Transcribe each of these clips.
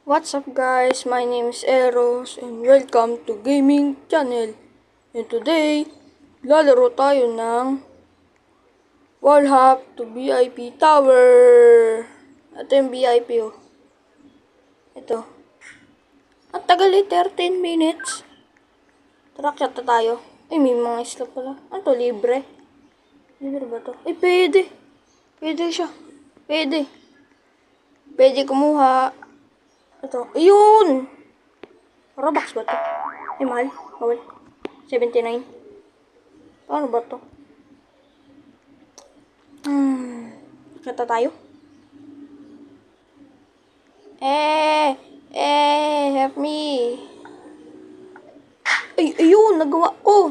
What's up guys, my name is Eros and welcome to Gaming Channel. And today, lalaro tayo ng Wall Hop to VIP Tower. Ito yung VIP oh. Ito. Ang tagal 13 minutes. Tara, chat na tayo. Ay, may mga slot pala. Ano to, libre? Libre ba to? Ay, pwede. Pwede siya. Pwede. Pwede kumuha. Ito. Ayun! Robux ba to? Ay, mahal. Bawal. 79. Paano ba to? Kata tayo? Help me. Ay, ayun, nagawa ko.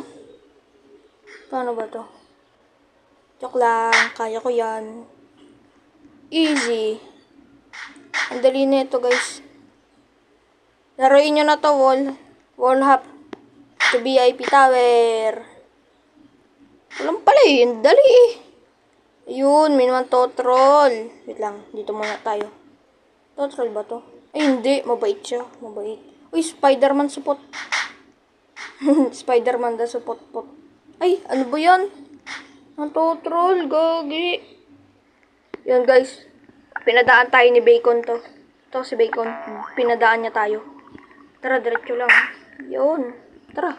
Paano ba to? Joke lang, kaya ko yan. Easy. Ang dali na ito, guys. Laruin nyo na to, wall hop to VIP Tower. Walang pala eh, ang dali eh. Ayun, minuan totrol. Wait lang, dito muna tayo. Totrol ba to? Ay, hindi, mabait siya, mabait. Uy, Spider-Man support. Spider-Man da support pot. Ay, ano ba yan? Ang totrol, gagi. Yan guys, pinadaan tayo ni Bacon to. Ito si Bacon, pinadaan niya tayo. Tara, diretso lang. Yun, tara.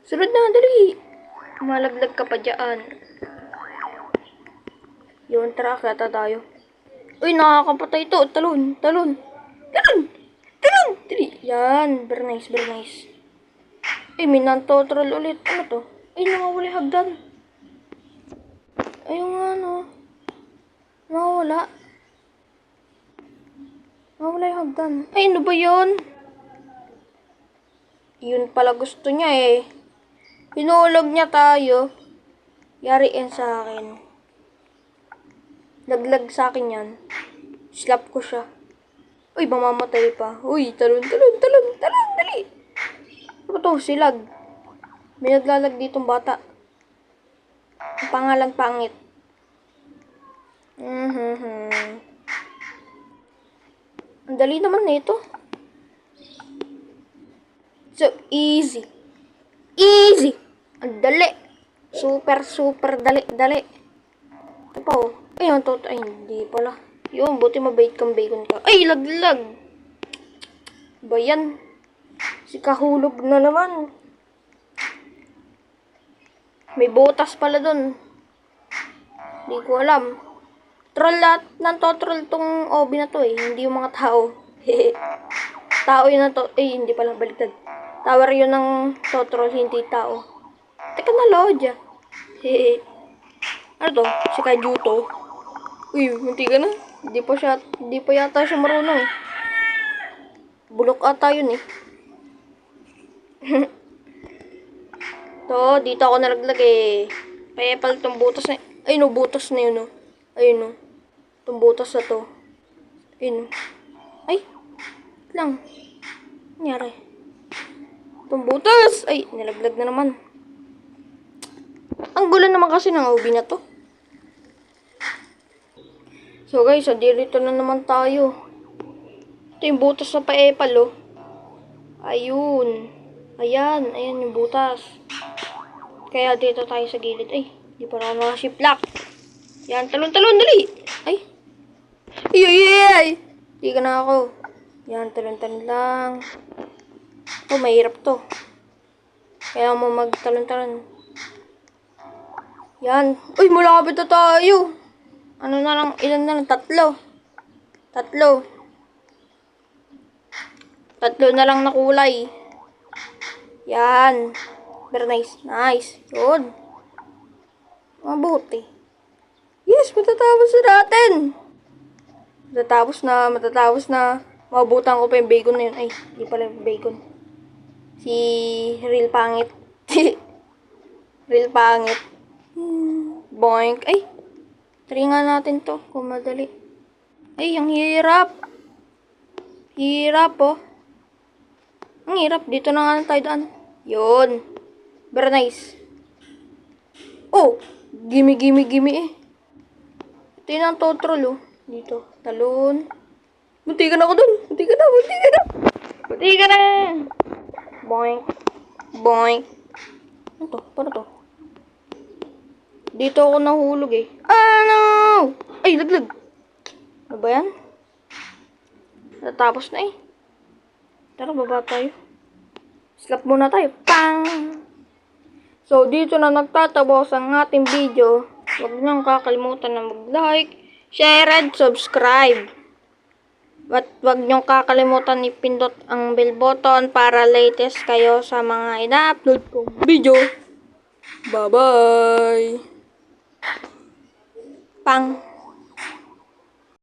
Sunod na, dali. Malaglag ka pa dyan. Yun, tara, kata tayo. Uy, nakakapatay ito. Talon. Dali. Yan, very nice, very nice. Ay, minantotrol ulit. Ano to? Ay, nawawala yung hagdan. Ayun nga, no. Nawawala yung hagdan. Ay, ano ba yun? Yun pala gusto niya eh. Hinulog niya tayo. Yariin sa akin. Laglag sa akin yan. Slap ko siya. Uy, mamamatay pa. Uy, talon, dali. Ano to? Silag. May naglalag ditong bata. Ang pangalan pangit. Ang dali naman na ito. So, easy. Ang dali. Super dali. Ito pa oh. Ayun, ay, hindi pala. Yun, buti mabait kang Bacon ka. Ay, laglag. Ba yan? Si kahulog na naman. May botas pala dun. Hindi ko alam. Troll lahat ng totroll tong OB na to eh. Hindi yung mga tao. Tao yun na to. Eh, hindi pala. Baliktad. Tower yun ng totroll, hindi tao. Teka na, Lodya. Ano to? Si Kajuto. Uy, munti ka na. Hindi pa yata siya marunong eh. Bulok ata yun eh. To, dito ako nalaglag eh. Payepal tong butas na. Ay no, butas na yun oh. Ayun no. Tong butas na to. Ayun no. Ay, lang. Nangyari. Tong butas. Ay, nalaglag na naman. Ang gulo naman kasi ng OB na to. So guys, dito na naman tayo. Ito yung butas na paepal oh. Ayun. Ayan yung butas. Kaya dito tayo sa gilid. Ay, di pa na nakashiplak. Yan, talon, dali. Ay. Ay. Di ka na ako. Yan, talon lang. Oh, mahirap to. Kaya mo magtalon. Yan. Uy, malapit na tayo. Ano na lang, ilan na lang? Tatlo na lang na kulay. Yan. Very nice. Yun. Mabuti. Yes, matatapos na natin. Matatapos na. Mabutan ko pa yung Bacon na yun. Ay, di pala yung Bacon. Si Real Pangit. Real Pangit. Boink. Ay, try nga natin to kung madali. Ay, ang hirap. Oh. Ang hirap. Dito na nga tayo daan. Yun. Very nice. Oh, gimme eh. Ito yun ang totrol oh. Dito. Talon. Munti ka na ako dun. Buti ka na! Buti ka na! Boink. Boink. Ano to? Paano to? Dito ako nahulog eh. Ano? Ay, laglag. Ano ba yan? Natapos na eh. Tara, baba tayo. Slap muna tayo. Pang! So, dito na nagtatapos ang ating video. Huwag niyong kakalimutan na mag-like, share, and subscribe. At huwag niyong kakalimutan ipindot ang bell button para latest kayo sa mga ina-upload kong video. Bye-bye! Pang!